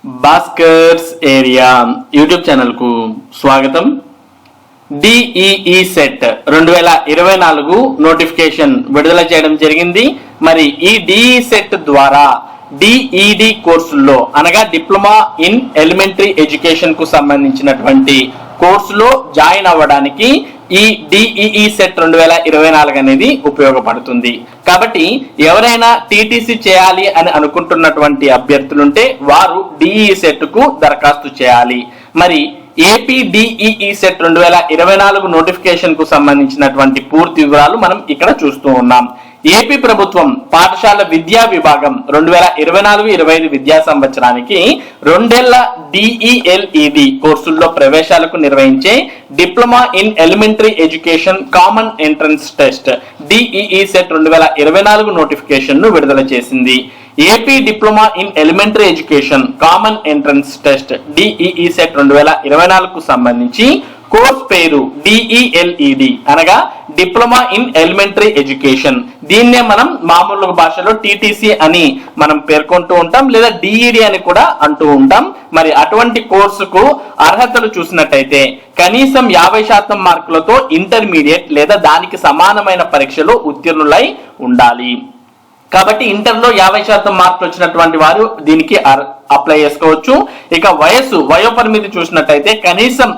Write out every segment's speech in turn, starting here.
Bhaskar's area YouTube channel కు స్వాగతం. DEE set 2024 notification విడుదల చేయడం జరిగింది. మరి ఈ డిఈ సెట్ ద్వారా డిఈడి కోర్సుల్లో అనగా డిప్లొమా ఇన్ ఎలిమెంటరీ ఎడ్యుకేషన్ కు సంబంధించినటువంటి కోర్సులో జాయిన్ అవ్వడానికి ఈ డిఈఈ సెట్ 2024 అనేది ఉపయోగపడుతుంది. కాబట్టి ఎవరైనా టీటీసీ చేయాలి అని అనుకుంటున్నటువంటి అభ్యర్థులుంటే వారు డిఈఈ సెట్ కు దరఖాస్తు చేయాలి. మరి ఏపీ డిఈఈ సెట్ 2024 నోటిఫికేషన్ కు సంబంధించినటువంటి పూర్తి వివరాలు మనం ఇక్కడ చూస్తూ ఉన్నాం. ఏపీ ప్రభుత్వం పాఠశాల విద్యా విభాగం 2024-25 విద్యా సంవత్సరానికి 2 ఏళ్ల డిఈఎల్ఈడి కోర్సుల్లో ప్రవేశాలకు నిర్వహించే diploma in elementary education common entrance test DEE set 2024 notification ను విడుదల చేసింది. AP diploma in elementary education common entrance test DEE set 2024 కు సంబంధించి కోర్స్ పేరు డిఈఎల్ఈడి అనగా డిప్లొమా ఇన్ ఎలిమెంటరీ ఎడ్యుకేషన్. దీన్నే మనం మామూలు భాషలో టీటీసీ అని మనం పేర్కొంటూ ఉంటాం, లేదా డిఈడి అని కూడా అంటూ ఉంటాం. మరి అటువంటి కోర్సుకు అర్హతలు చూసినట్టయితే కనీసం 50% మార్కులతో ఇంటర్మీడియట్ లేదా దానికి సమానమైన పరీక్షలో ఉత్తీర్ణులై ఉండాలి. కాబట్టి ఇంటర్లో 50% మార్కులు వచ్చినటువంటి వారు దీనికి అప్లై చేసుకోవచ్చు. ఇక వయోపరిమితి చూసినట్టయితే కనీసం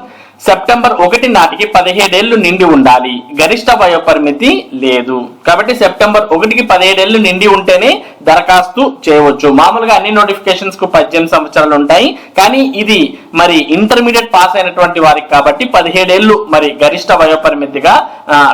సెప్టెంబర్ 1 నాటికి 17 ఏళ్లు నిండి ఉండాలి. గరిష్ట వయోపరిమితి లేదు. కాబట్టి సెప్టెంబర్ 1కి 17 ఏళ్లు నిండి ఉంటేనే దరఖాస్తు చేయవచ్చు. మామూలుగా అన్ని నోటిఫికేషన్స్ కు 18 సంవత్సరాలు ఉంటాయి, కానీ ఇది మరి ఇంటర్మీడియట్ పాస్ అయినటువంటి వారికి కాబట్టి 17 ఏళ్లు మరి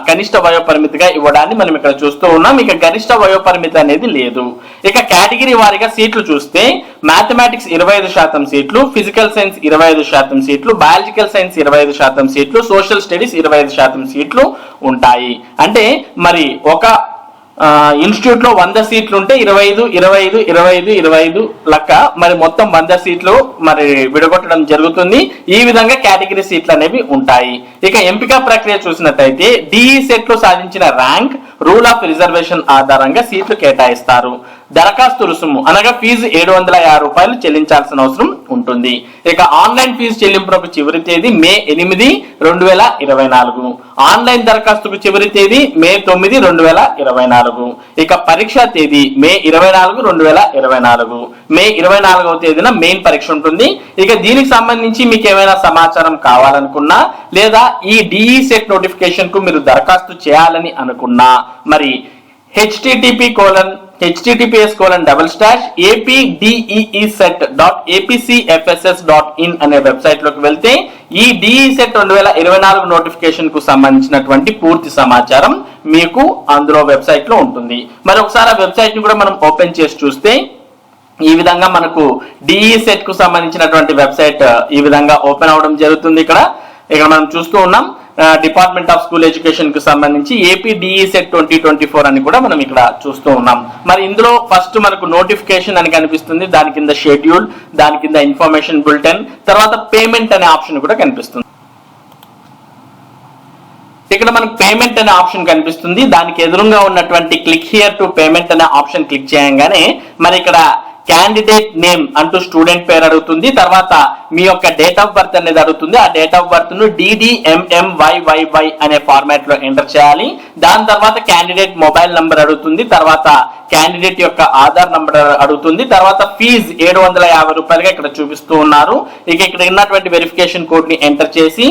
కనిష్ట వయోపరిమితిగా ఇవ్వడాన్ని మనం ఇక్కడ చూస్తూ ఉన్నాం. ఇక గరిష్ట వయోపరిమితి అనేది లేదు. ఇక కేటగిరీ వారిగా సీట్లు చూస్తే మ్యాథమెటిక్స్ 25% సీట్లు, ఫిజికల్ సైన్స్ 25% సీట్లు, బయాలజికల్ సైన్స్ 25% సీట్లు, సోషల్ స్టడీస్ 25% సీట్లు ఉంటాయి. అంటే మరి ఒక ఇన్స్టిట్యూట్ లో 100 సీట్లు ఉంటే 25 లెక్క మరి మొత్తం 100 సీట్లు మరి విడగొట్టడం జరుగుతుంది. ఈ విధంగా కేటగిరీ సీట్లు అనేవి ఉంటాయి. ఇక ఎంపిక ప్రక్రియ చూసినట్టయితే డిఈ సెట్ లో సాధించిన ర్యాంక్, రూల్ ఆఫ్ రిజర్వేషన్ ఆధారంగా సీట్లు కేటాయిస్తారు. దరఖాస్తు రుసుము అనగా ఫీజు 750 రూపాయలు చెల్లించాల్సిన అవసరం ఉంటుంది. ఇక ఆన్లైన్ ఫీజు చెల్లింపులకు చివరి తేదీ మే 8, 2024. ఆన్లైన్ దరఖాస్తుకు చివరి తేదీ మే 9, 2024. ఇక పరీక్ష తేదీ మే 24, 2024. మే 24వ తేదీన మెయిన్ పరీక్ష ఉంటుంది. ఇక దీనికి సంబంధించి మీకు ఏమైనా సమాచారం కావాలనుకున్నా లేదా ఈ డిఈ సెట్ నోటిఫికేషన్ కు మీరు దరఖాస్తు చేయాలని అనుకున్నా మరి http://apdeeset.apcfss.in అనే వెబ్సైట్ లోకి వెళ్తే ఈ డిఈ సెట్ 2024 నోటిఫికేషన్ కు సంబంధించినటువంటి పూర్తి సమాచారం మీకు అందులో వెబ్సైట్ లో ఉంటుంది. మరి ఒకసారి ఆ వెబ్సైట్ ని కూడా మనం ఓపెన్ చేసి చూస్తే ఈ విధంగా మనకు డిఈ సెట్ కు సంబంధించినటువంటి వెబ్సైట్ ఈ విధంగా ఓపెన్ అవడం జరుగుతుంది. ఇక్కడ మనం చూస్తూ ఉన్నాం డిపార్ట్మెంట్ ఆఫ్ స్కూల్ ఎడ్యుకేషన్ కు సంబంధించి ఏపీ డిఈ సెట్ 2024 అని కూడా మనం ఇక్కడ చూస్తూ ఉన్నాం. మరి ఇందులో ఫస్ట్ మనకు నోటిఫికేషన్ అని కనిపిస్తుంది, దాని కింద షెడ్యూల్, దాని కింద ఇన్ఫర్మేషన్ బులెటిన్, తర్వాత పేమెంట్ అనే ఆప్షన్ కూడా కనిపిస్తుంది. ఇక్కడ మనకు పేమెంట్ అనే ఆప్షన్ కనిపిస్తుంది. దానికి ఎదురుగా ఉన్నటువంటి క్లిక్ హియర్ టు పేమెంట్ అనే ఆప్షన్ క్లిక్ చేయగానే మరి ఇక్కడ క్యాండిడేట్ నేమ్ అంటూ స్టూడెంట్ పేరు అడుగుతుంది. తర్వాత మీ యొక్క డేట్ ఆఫ్ బర్త్ అనేది అడుగుతుంది. ఆ డేట్ ఆఫ్ బర్త్ ను DDMMYYY అనే ఫార్మాట్ లో ఎంటర్ చేయాలి. దాని తర్వాత క్యాండిడేట్ మొబైల్ నంబర్ అడుగుతుంది. తర్వాత క్యాండిడేట్ యొక్క ఆధార్ నంబర్ అడుగుతుంది. తర్వాత ఫీజు 750 రూపాయలుగా ఇక్కడ చూపిస్తూ ఉన్నారు. ఇక ఇక్కడ ఉన్నటువంటి వెరిఫికేషన్ కోడ్ ని ఎంటర్ చేసి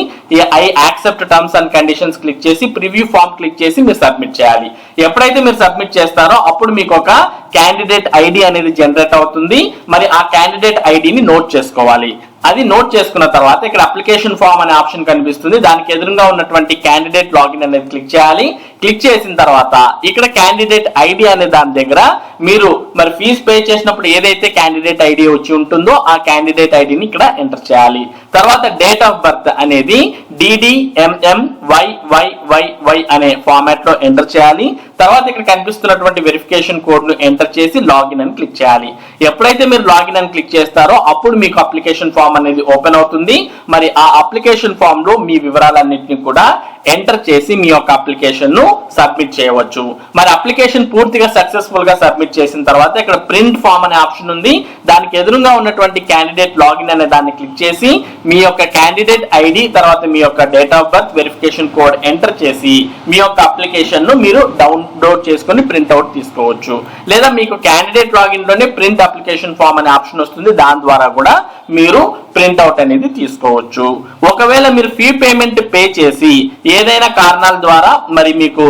I accept terms and conditions click చేసి ప్రివ్యూ ఫామ్ క్లిక్ చేసి మీరు సబ్మిట్ చేయాలి. ఎప్పుడైతే మీరు సబ్మిట్ చేస్తారో అప్పుడు మీకు ఒక క్యాండిడేట్ ఐడి అనేది జనరేట్ అవుతుంది. మరి ఆ క్యాండిడేట్ ఐడిని నోట్ చేసుకోవాలి. అది నోట్ చేసుకున్న తర్వాత ఇక్కడ అప్లికేషన్ ఫామ్ అనే ఆప్షన్ కనిపిస్తుంది. దానికి ఎదురుగా ఉన్నటువంటి క్యాండిడేట్ లాగిన్ అనేది క్లిక్ చేయాలి. క్లిక్ చేసిన తర్వాత ఇక్కడ క్యాండిడేట్ ఐడి అనే దాని దగ్గర మీరు మరి ఫీజు పే చేసినప్పుడు ఏదైతే క్యాండిడేట్ ఐడి వచ్చి ఉంటుందో ఆ క్యాండిడేట్ ఐడిని ఇక్కడ ఎంటర్ చేయాలి. తర్వాత డేట్ ఆఫ్ బర్త్ అనేది DDMMYYY అనే ఫార్మాట్ లో ఎంటర్ చేయాలి. తర్వాత ఇక్కడ కనిపిస్తున్నటువంటి వెరిఫికేషన్ కోడ్ ను ఎంటర్ చేసి లాగిన్ అని క్లిక్ చేయాలి. ఎప్పుడైతే మీరు లాగిన్ అని క్లిక్ చేస్తారో అప్పుడు మీకు అప్లికేషన్ ఫామ్ అనేది ఓపెన్ అవుతుంది. మరి ఆ అప్లికేషన్ ఫామ్ లో మీ వివరాలన్నింటినీ కూడా ఎంటర్ చేసి మీ యొక్క అప్లికేషన్ ను సబ్మిట్ చేయవచ్చు. మరి అప్లికేషన్ పూర్తిగా సక్సెస్ఫుల్ గా సబ్మిట్ చేసిన తర్వాత ఇక్కడ ప్రింట్ ఫామ్ అనే ఆప్షన్ ఉంది. దానికి ఎదురుగా ఉన్నటువంటి క్యాండిడేట్ లాగిన్ అనే దాన్ని క్లిక్ చేసి మీ యొక్క క్యాండిడేట్ ఐడి తర్వాత మీ యొక్క date of birth verification code enter చేసి మీ యొక్క అప్లికేషన్ ను మీరు డౌన్లోడ్ చేసుకొని ప్రింట్అవుట్ తీసుకోవచ్చు. లేదా మీకు క్యాండిడేట్ లాగిన్ లోనే ప్రింట్ అప్లికేషన్ ఫామ్ అనే ఆప్షన్ వస్తుంది. దాని ద్వారా కూడా మీరు ప్రింట్అవుట్ అనేది తీసుకోవచ్చు. ఒకవేళ మీరు ఫీ పేమెంట్ పే చేసి ఏదైనా కారణాల ద్వారా మరి మీకు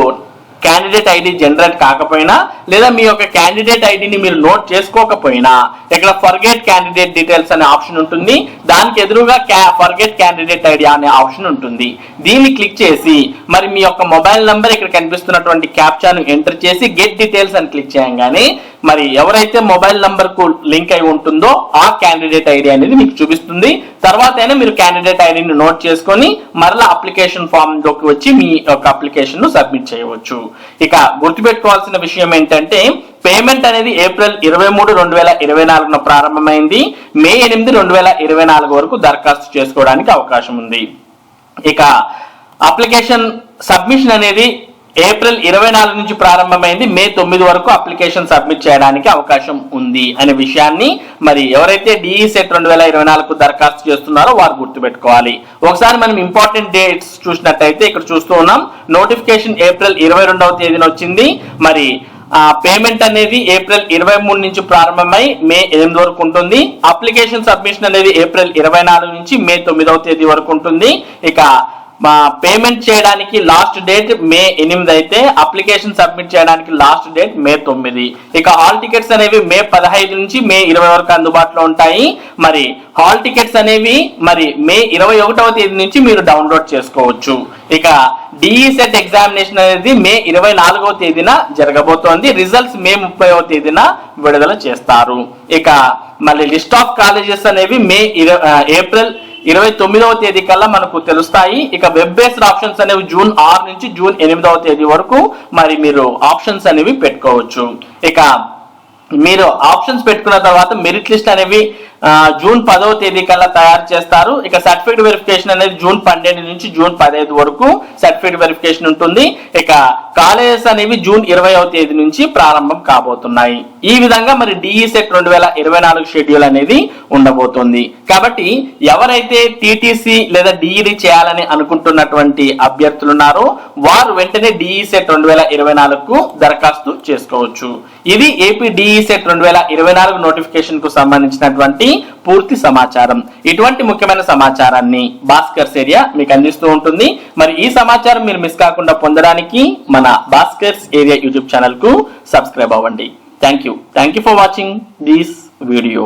క్యాండిడేట్ ఐడి జనరేట్ కాకపోయినా లేదా మీ యొక్క క్యాండిడేట్ ఐడిని మీరు నోట్ చేసుకోకపోయినా ఇక్కడ ఫర్గెట్ క్యాండిడేట్ డీటెయిల్స్ అనే ఆప్షన్ ఉంటుంది. దానికి ఎదురుగా ఫర్గెట్ క్యాండిడేట్ ఐడి అనే ఆప్షన్ ఉంటుంది. దీన్ని క్లిక్ చేసి మరి మీ యొక్క మొబైల్ నంబర్ ఇక్కడ కనిపిస్తున్నటువంటి క్యాప్చాను ఎంటర్ చేసి గెట్ డీటెయిల్స్ అని క్లిక్ చేయగానే మరి ఎవరైతే మొబైల్ నంబర్ కు లింక్ అయి ఉంటుందో ఆ క్యాండిడేట్ ఐడి అనేది మీకు చూపిస్తుంది. తర్వాత అయినా మీరు క్యాండిడేట్ ఐడిని నోట్ చేసుకొని మరలా అప్లికేషన్ ఫామ్ లోకి వచ్చి మీ యొక్క అప్లికేషన్ ను సబ్మిట్ చేయవచ్చు. ఇక గుర్తుపెట్టుకోవాల్సిన విషయం ఏంటంటే పేమెంట్ అనేది ఏప్రిల్ 23, 2024 ప్రారంభమైంది. మే 8, 2024 వరకు దరఖాస్తు చేసుకోవడానికి అవకాశం ఉంది. ఇక అప్లికేషన్ సబ్మిషన్ అనేది ఏప్రిల్ 24 నుంచి ప్రారంభమైంది. మే 9 వరకు అప్లికేషన్ సబ్మిట్ చేయడానికి అవకాశం ఉంది అనే విషయాన్ని మరి ఎవరైతే డిఈ సెట్ 2024 దరఖాస్తు చేస్తున్నారో వారు గుర్తుపెట్టుకోవాలి. ఒకసారి మనం ఇంపార్టెంట్ డేట్స్ చూసినట్టయితే ఇక్కడ చూస్తూ ఉన్నాం. నోటిఫికేషన్ ఏప్రిల్ 22వ తేదీన వచ్చింది. మరి పేమెంట్ అనేది ఏప్రిల్ 23 నుంచి ప్రారంభమై మే 8 వరకు ఉంటుంది. అప్లికేషన్ సబ్మిషన్ అనేది ఏప్రిల్ 24 నుంచి మే 9వ తేదీ వరకు ఉంటుంది. ఇక పేమెంట్ చేయడానికి లాస్ట్ డేట్ మే 8 అయితే అప్లికేషన్ సబ్మిట్ చేయడానికి లాస్ట్ డేట్ మే 9. ఇక హాల్ టికెట్స్ అనేవి మే 15 నుంచి మే 20 వరకు అందుబాటులో ఉంటాయి. మరి హాల్ టికెట్స్ అనేవి మరి మే 21వ తేదీ నుంచి మీరు డౌన్లోడ్ చేసుకోవచ్చు. ఇక డిఈ సెట్ ఎగ్జామినేషన్ అనేది మే 24వ తేదీన జరగబోతోంది. రిజల్ట్స్ మే 30వ తేదీన విడుదల చేస్తారు. ఇక మళ్ళీ లిస్ట్ ఆఫ్ కాలేజెస్ అనేవి ఏప్రిల్ 29వ తేదీ కల్లా మనకు తెలుస్తాయి. ఇక వెబ్ బేస్డ్ ఆప్షన్స్ అనేవి జూన్ 6 నుంచి జూన్ 8వ తేదీ వరకు మరి మీరు ఆప్షన్స్ అనేవి పెట్టుకోవచ్చు. ఇక మీరు ఆప్షన్స్ పెట్టుకున్న తర్వాత మెరిట్ లిస్ట్ అనేవి జూన్ 10వ తేదీ కల్లా తయారు చేస్తారు. ఇక సర్టిఫికేట్ వెరిఫికేషన్ అనేది జూన్ 12 నుంచి జూన్ 15 వరకు సర్టిఫికేట్ వెరిఫికేషన్ ఉంటుంది. ఇక కాలేజెస్ అనేవి జూన్ 20వ తేదీ నుంచి ప్రారంభం కాబోతున్నాయి. ఈ విధంగా మరి డిఈ సెట్ 2024 షెడ్యూల్ అనేది ఉండబోతుంది. కాబట్టి ఎవరైతే టీటీసీ లేదా డిఈడి చేయాలని అనుకుంటున్నటువంటి అభ్యర్థులు ఉన్నారో వారు వెంటనే డిఈ సెట్ 2024కు దరఖాస్తు చేసుకోవచ్చు. ఇది ఏపీ డిఈ సెట్ 2024 నోటిఫికేషన్ కు సంబంధించినటువంటి పూర్తి సమాచారం. ఇటువంటి ముఖ్యమైన సమాచారాన్ని భాస్కర్స్ ఏరియా మీకు అందిస్తూ ఉంటుంది. మరి ఈ సమాచారం మీరు మిస్ కాకుండా పొందడానికి మన భాస్కర్స్ ఏరియా యూట్యూబ్ ఛానల్ కు సబ్స్క్రైబ్ అవ్వండి. Thank you for watching this video.